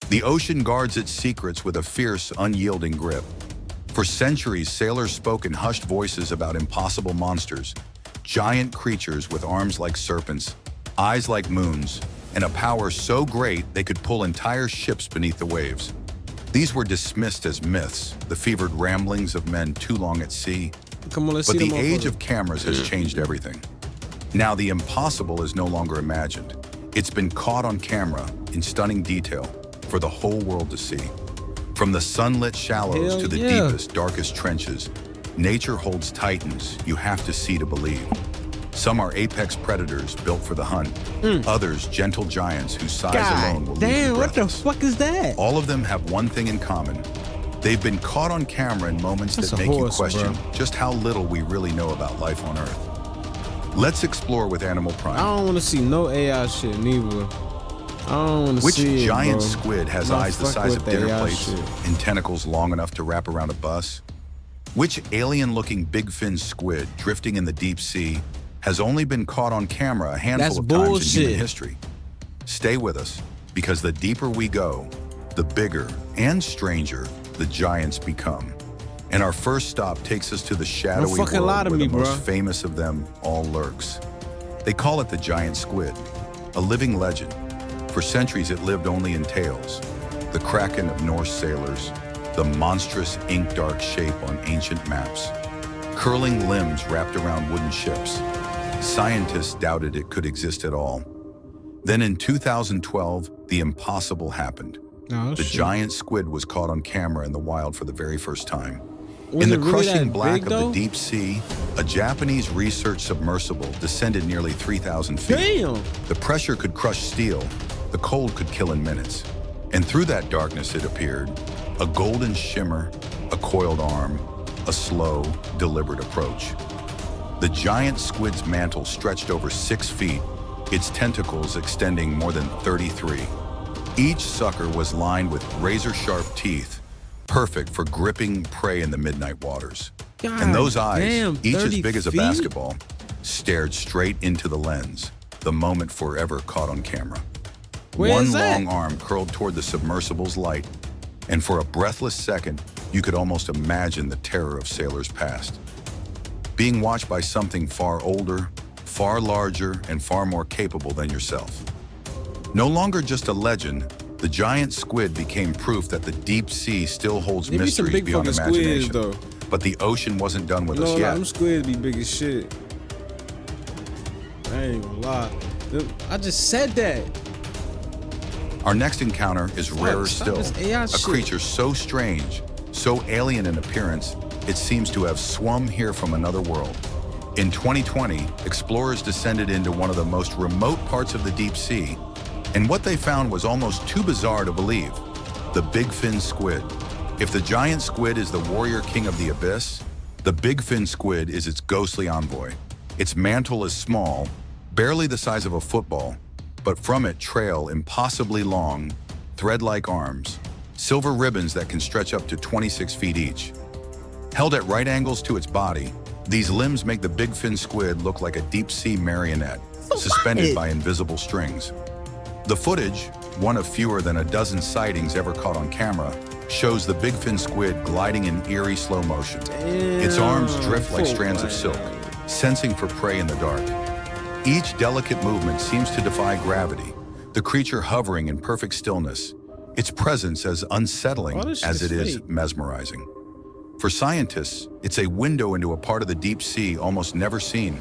The ocean guards its secrets with a fierce, unyielding grip. For centuries, sailors spoke in hushed voices about impossible monsters, giant creatures with arms like serpents, eyes like moons, and a power so great they could pull entire ships beneath the waves. These were dismissed as myths, the fevered ramblings of men too long at sea. Come on, let's But see the them age motherfuckers. of cameras has changed everything. Now the impossible is no longer imagined. It's been caught on camera in stunning detail for the whole world to see. From the sunlit shallows Hell to the yeah. deepest, darkest trenches, nature holds titans you have to see to believe. Some are apex predators built for the hunt. Others, gentle giants whose size alone will God leave you damn, what the breathless. fuck is that? All of them have one thing in common. They've been caught on camera in moments That's that a make you horse, question bro. just how little we really know about life on Earth. Let's explore with Animal I Prime. don't want to see no AI shit, neither. I don't want to Which see it, giant bro. squid has Not eyes the fuck size with of the dinner AI plates shit. and tentacles long enough to wrap around a bus? Which alien-looking big fin squid drifting in the deep sea has only been caught on camera a handful That's of times in bullshit. human history? Stay with us, because the deeper we go, the bigger and stranger the giants become. And our first stop takes us to the shadowy fucking lie world to where me, the most bruh. famous of them all lurks. They call it the giant squid, a living legend. For centuries it lived only in tales, the kraken of Norse sailors, the monstrous ink-dark shape on ancient maps, curling limbs wrapped around wooden ships. Scientists doubted it could exist at all. Then in 2012, the impossible happened. Oh, The shit. giant squid was caught on camera in the wild for the very first time. Was In the it really crushing that black big, of though? the deep sea, a Japanese research submersible descended nearly 3,000 feet. Damn. The pressure could crush steel, the cold could kill in minutes. And through that darkness it appeared, a golden shimmer, a coiled arm, a slow, deliberate approach. The giant squid's mantle stretched over 6 feet, its tentacles extending more than 33. Each sucker was lined with razor-sharp teeth, perfect for gripping prey in the midnight waters. And those eyes, damn, each as 30 big as a feet? basketball, stared straight into the lens, the moment forever caught on camera. Where One is that? long arm curled toward the submersible's light, and for a breathless second, you could almost imagine the terror of sailors past. Being watched by something far older, far larger, and far more capable than yourself. No longer just a legend, the giant squid became proof that the deep sea still holds There be some mysteries big beyond fucking squids, imagination. though. But the ocean wasn't done with No, us like, yet. them squids be big as shit. I ain't gonna lie. I just said that. Our next encounter is rarer stop still. this AI A shit. creature so strange, so alien in appearance, it seems to have swum here from another world. In 2020, explorers descended into one of the most remote parts of the deep sea, and what they found was almost too bizarre to believe: the big fin squid. If the giant squid is the warrior king of the abyss, the big fin squid is its ghostly envoy. Its mantle is small, barely the size of a football, but from it trail impossibly long, thread-like arms, silver ribbons that can stretch up to 26 feet each. Held at right angles to its body, these limbs make the big fin squid look like a deep-sea marionette, suspended by invisible strings. The footage, one of fewer than a dozen sightings ever caught on camera, shows the big fin squid gliding in eerie slow motion. Its arms drift like strands of silk, sensing for prey in the dark. Each delicate movement seems to defy gravity, the creature hovering in perfect stillness, its presence as unsettling All this shit as is it is fake. mesmerizing. For scientists, it's a window into a part of the deep sea almost never seen.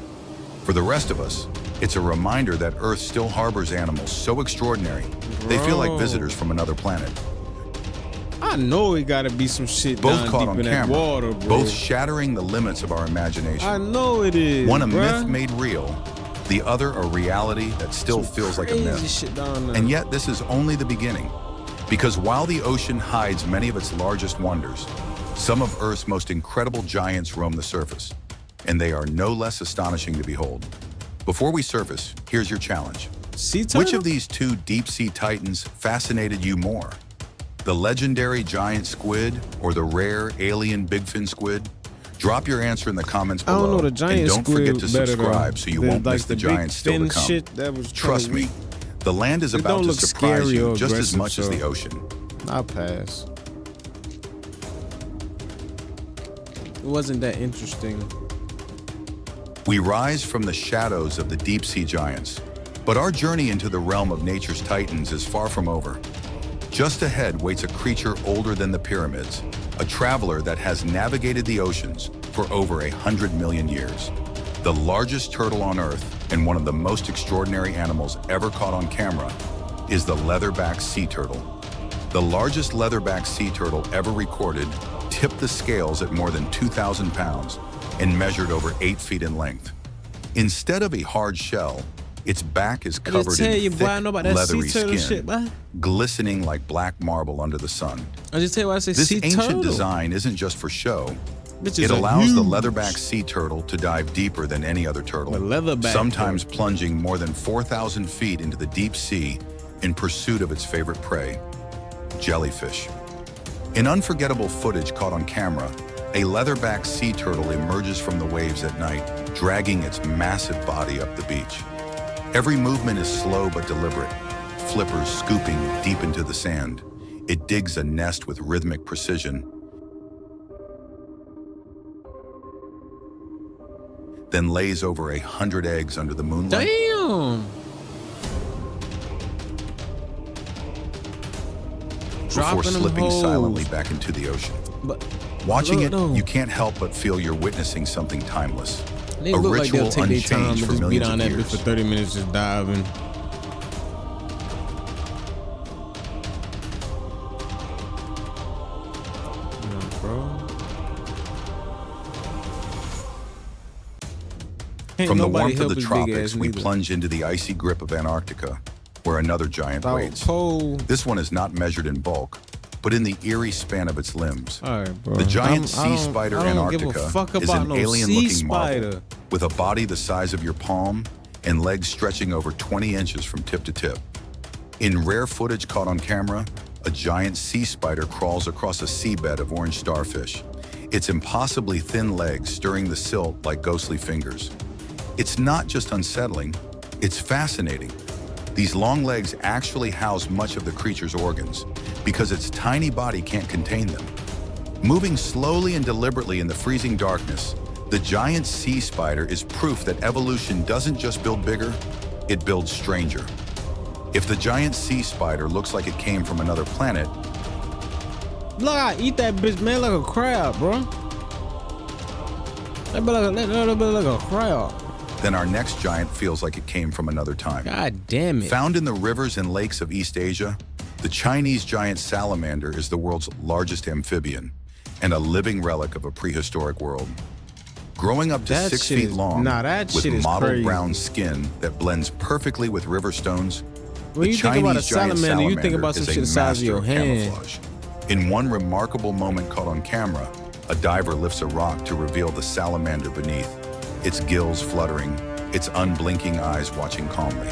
For the rest of us, it's a reminder that Earth still harbors animals so extraordinary, they feel like Bro. visitors from another planet. I know it gotta be some shit Both down caught deep on in that camera, water, bro. both shattering the limits of our imagination. I know it is. One a bruh. myth made real, the other a reality that still Some feels like a crazy myth. shit down there. And yet this is only the beginning. Because while the ocean hides many of its largest wonders, some of Earth's most incredible giants roam the surface, and they are no less astonishing to behold. Before we surface, here's your challenge. Sea turtle? Which of these two deep-sea titans fascinated you more? The legendary giant squid or the rare alien bigfin squid? Drop your answer in the comments I below. don't know, the giant and don't forget squid to better subscribe though. so you than, won't like, miss the big giants still to fin come. shit that was kinda Trust me, weak. the land is It about don't to look surprise scary you or just as aggressive, much as so- the ocean. I'll pass. It wasn't that interesting. We rise from the shadows of the deep sea giants, but our journey into the realm of nature's titans is far from over. Just ahead waits a creature older than the pyramids, a traveler that has navigated the oceans for over 100 million years. The largest turtle on Earth and one of the most extraordinary animals ever caught on camera is the leatherback sea turtle. The largest leatherback sea turtle ever recorded tipped the scales at more than 2,000 pounds and measured over 8 feet in length. Instead of a hard shell, its back is covered in thick, leathery skin, glistening like black marble under the sun. I just tell you why I say This sea ancient turtle. design isn't just for show. Bitches It are allows the huge. leatherback sea turtle to dive deeper than any other turtle, The leatherback sometimes plunging more than 4,000 feet into the deep sea in pursuit of its favorite prey, jellyfish. In unforgettable footage caught on camera, a leatherback sea turtle emerges from the waves at night, dragging its massive body up the beach. Every movement is slow but deliberate, flippers scooping deep into the sand. It digs a nest with rhythmic precision, then lays over 100 eggs under the moonlight. Damn. Before Dropping them slipping hoes. silently back into the ocean. But Watching look, it, though. you can't help but feel you're witnessing something timeless. They A look like they'll ritual take their time unchanged and for just be millions down of that bitch years. for 30 minutes just diving. Yeah, bro. Ain't From the nobody warmth of help the his big tropics, ass we neither. plunge into the icy grip of Antarctica, where another giant South waits. Pole. This one is not measured in bulk, but in the eerie span of its limbs. All right, bro. The giant I sea don't- spider I don't give a Antarctica fuck is about an no alien-looking sea marvel spider. with a body the size of your palm and legs stretching over 20 inches from tip to tip. In rare footage caught on camera, a giant sea spider crawls across a seabed of orange starfish, its impossibly thin legs stirring the silt like ghostly fingers. It's not just unsettling, it's fascinating. These long legs actually house much of the creature's organs because its tiny body can't contain them. Moving slowly and deliberately in the freezing darkness, the giant sea spider is proof that evolution doesn't just build bigger, it builds stranger. If the giant sea spider looks like it came from another planet, Look, I eat that bitch, man, like a crab, bro. That be like a crab. then our next giant feels like it came from another time. God damn it. Found in the rivers and lakes of East Asia, the Chinese giant salamander is the world's largest amphibian and a living relic of a prehistoric world. Growing up to That 6 shit feet is- long, nah, that with shit is mottled crazy. brown skin that blends perfectly with river stones, When the you think about a Chinese giant salamander, you think about is some a shit the size of your master hand. camouflage. In one remarkable moment caught on camera, a diver lifts a rock to reveal the salamander beneath, its gills fluttering, its unblinking eyes watching calmly.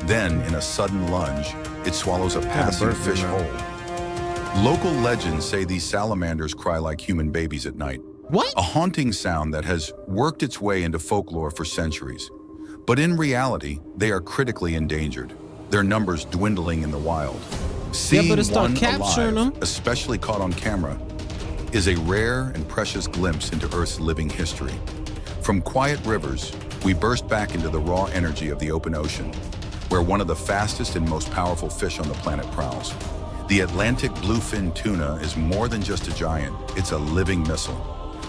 Then, in a sudden lunge, it swallows a passing birth fish now. whole. Local legends say these salamanders cry like human babies at night. What? A haunting sound that has worked its way into folklore for centuries. But in reality, they are critically endangered, their numbers dwindling in the wild. Seeing better start one capturing alive, them. especially caught on camera, is a rare and precious glimpse into Earth's living history. From quiet rivers, we burst back into the raw energy of the open ocean, where one of the fastest and most powerful fish on the planet prowls. The Atlantic bluefin tuna is more than just a giant, it's a living missile.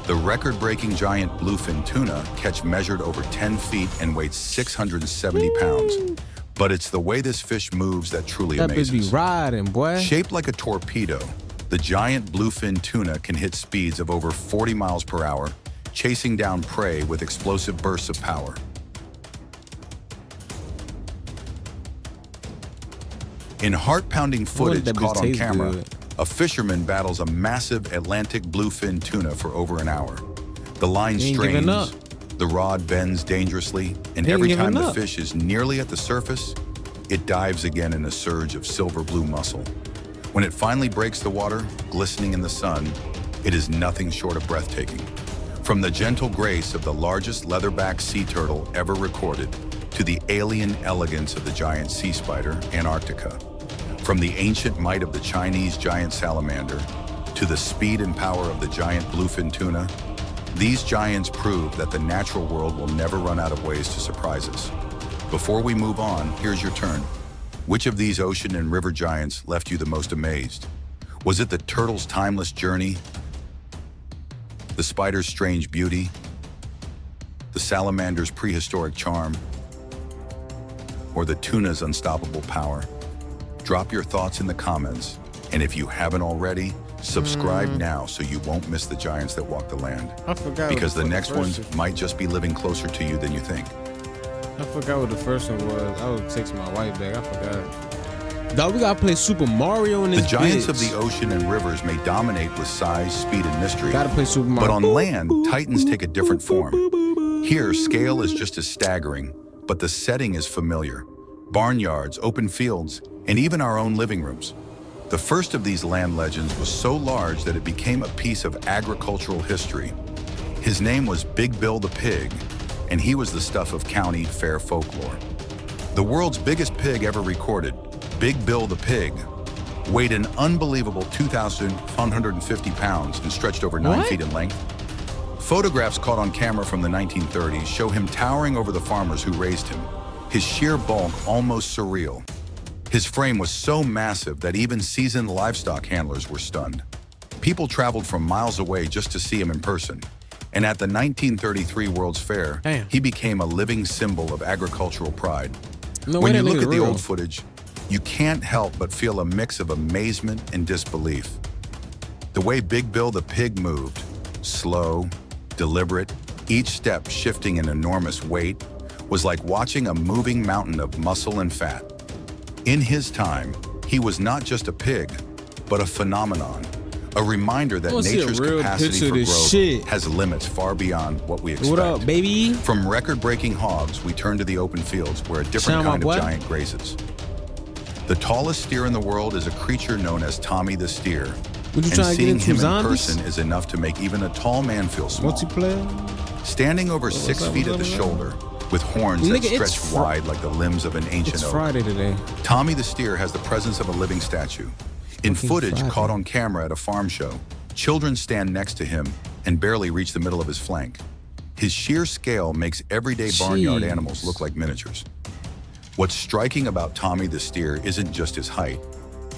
The record-breaking giant bluefin tuna catch measured over 10 feet and weighs 670 pounds. But it's the way this fish moves that truly That bitch be amazes. riding, boy. Shaped like a torpedo, the giant bluefin tuna can hit speeds of over 40 miles per hour, chasing down prey with explosive bursts of power. In heart-pounding footage that bitch caught on taste camera, good. a fisherman battles a massive Atlantic bluefin tuna for over an hour. The line He ain't giving up. strains, the rod bends dangerously, and He ain't every giving time the up. fish is nearly at the surface, it dives again in a surge of silver blue muscle. When it finally breaks the water, glistening in the sun, it is nothing short of breathtaking. From the gentle grace of the largest leatherback sea turtle ever recorded to the alien elegance of the giant sea spider, Antarctica, From the ancient might of the Chinese giant salamander to the speed and power of the giant bluefin tuna, these giants prove that the natural world will never run out of ways to surprise us. Before we move on, here's your turn. Which of these ocean and river giants left you the most amazed? Was it the turtle's timeless journey, the spider's strange beauty, the salamander's prehistoric charm, or the tuna's unstoppable power? Drop your thoughts in the comments, and if you haven't already, subscribe now so you won't miss the giants that walk the land. I forgot. Because the next ones one. might just be living closer to you than you think. I forgot what the first one was. I was texting my wife back. I forgot. Dog, we gotta play Super Mario in this The giants bitch. of the ocean and rivers may dominate with size, speed, and mystery. Gotta play Super Mario. But on land, titans take a different form. Here, scale is just as staggering, but the setting is familiar. Barnyards, open fields, and even our own living rooms. The first of these land legends was so large that it became a piece of agricultural history. His name was Big Bill the Pig, and he was the stuff of county fair folklore. The world's biggest pig ever recorded, Big Bill the Pig, weighed an unbelievable 2,150 pounds and stretched over 9 feet in length. Photographs caught on camera from the 1930s show him towering over the farmers who raised him, his sheer bulk almost surreal. His frame was so massive that even seasoned livestock handlers were stunned. People traveled from miles away just to see him in person. And at the 1933 World's Fair, Damn. he became a living symbol of agricultural pride. No When way you that look nigga at the real. old footage, you can't help but feel a mix of amazement and disbelief. The way Big Bill the Pig moved, slow, deliberate, each step shifting an enormous weight, was like watching a moving mountain of muscle and fat. In his time, he was not just a pig, but a phenomenon. A reminder that wanna see a nature's real capacity picture for of this growth shit. has limits far beyond what we expect. What up, baby? From record-breaking hogs, we turn to the open fields where a different Sound kind of like what? giant grazes. The tallest steer in the world is a creature known as Tommy the Steer. Would you And try to get seeing into him in zombies? person is enough to make even a tall man feel small. Multiplayer? Standing over What's 6 up, feet at what's the up, shoulder, with horns that Nigga, it's stretch wide like the limbs of an ancient It's oak, Friday today. Tommy the Steer has the presence of a living statue. In Fucking footage Friday. caught on camera at a farm show, children stand next to him and barely reach the middle of his flank. His sheer scale makes everyday barnyard Jeez. animals look like miniatures. What's striking about Tommy the Steer isn't just his height,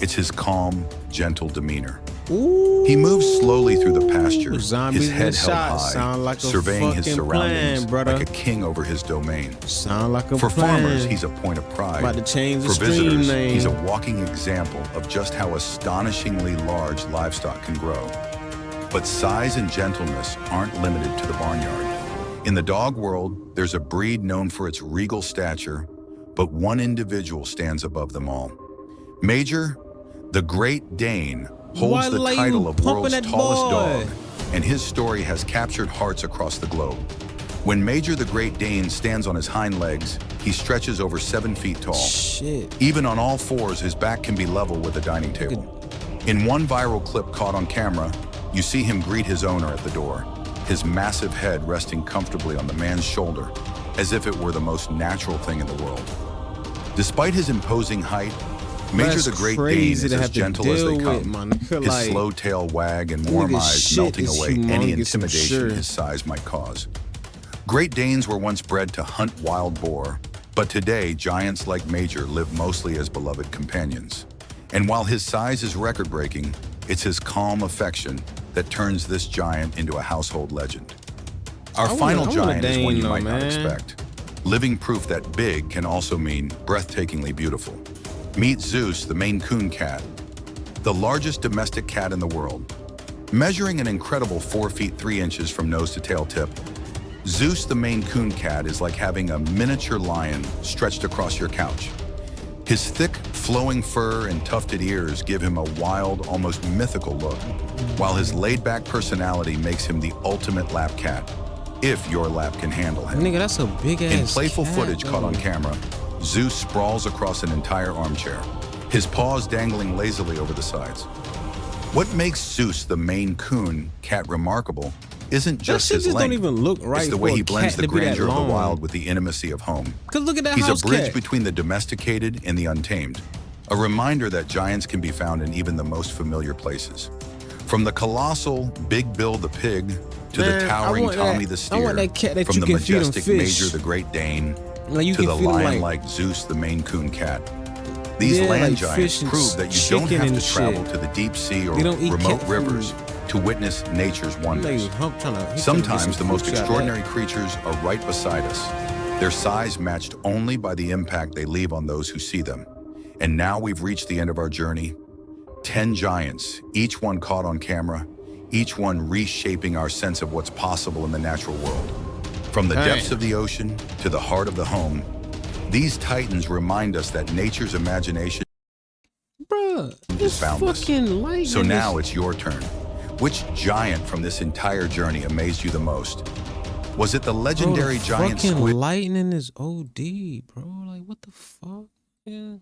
it's his calm, gentle demeanor. Ooh. He moves slowly through the pasture, Zombies his head in held shot. high, Sound like a surveying his fucking surroundings plan, brother. like a king over his domain. Sound like a For plan. farmers, he's a point of pride. About to change the For stream visitors, name. he's a walking example of just how astonishingly large livestock can grow. But size and gentleness aren't limited to the barnyard. In the dog world, there's a breed known for its regal stature, but one individual stands above them all. Major, the Great Dane, holds Why the like title you of pumping world's that tallest boy? dog, and his story has captured hearts across the globe. When Major the Great Dane stands on his hind legs, he stretches over 7 feet tall. Shit. Even on all fours, his back can be level with a dining table. In one viral clip caught on camera, you see him greet his owner at the door, his massive head resting comfortably on the man's shoulder, as if it were the most natural thing in the world. Despite his imposing height, Major That's the Great Dane crazy is to as have to gentle as they deal with, come, my nigga, his like, slow tail wag and warm nigga, eyes shit melting is away any humongous, I'm intimidation sure. his size might cause. Great Danes were once bred to hunt wild boar, but today giants like Major live mostly as beloved companions. And while his size is record-breaking, it's his calm affection that turns this giant into a household legend. Our final giant is one you might not expect. Living proof that big can also mean breathtakingly beautiful. Meet Zeus, the Maine Coon cat, the largest domestic cat in the world. Measuring an incredible 4 feet 3 inches from nose to tail tip, Zeus the Maine Coon cat is like having a miniature lion stretched across your couch. His thick, flowing fur and tufted ears give him a wild, almost mythical look, while his laid-back personality makes him the ultimate lap cat, if your lap can handle him. Nigga, that's a big ass In playful cat, footage caught on though. camera, Zeus sprawls across an entire armchair, his paws dangling lazily over the sides. What makes Zeus the Maine Coon cat remarkable isn't That just shit his just don't length, even look right. it's the for way a he blends cat the to be that grandeur of the long. wild with the intimacy of home. Cause look at that He's house a bridge cat. between the domesticated and the untamed. A reminder that giants can be found in even the most familiar places. From the colossal Big Bill the pig to Man, the I towering want Tommy that- the steer, I want that cat that from you the can feed 'em majestic fish. Major the Great Dane Like you to can the feed 'em lion-like Zeus the Maine Coon cat. These Yeah, land like giants fish and prove that you don't chicken have to and travel shit. to the deep sea or They don't eat remote cat rivers food. to witness nature's Like, wonders. hump trying to. Sometimes the most extraordinary creatures are right beside us, their size matched only by the impact they leave on those who see them. And now we've reached the end of our journey. 10 giants, each one caught on camera, each one reshaping our sense of what's possible in the natural world. From the depths of the ocean to the heart of the home, these titans remind us that nature's imagination Bruh, is it's boundless. fucking light. So now it's your turn. Which giant from this entire journey amazed you the most? Was it the legendary giant fucking squid? lightning is OD, bro. Like, what the fuck? Yeah.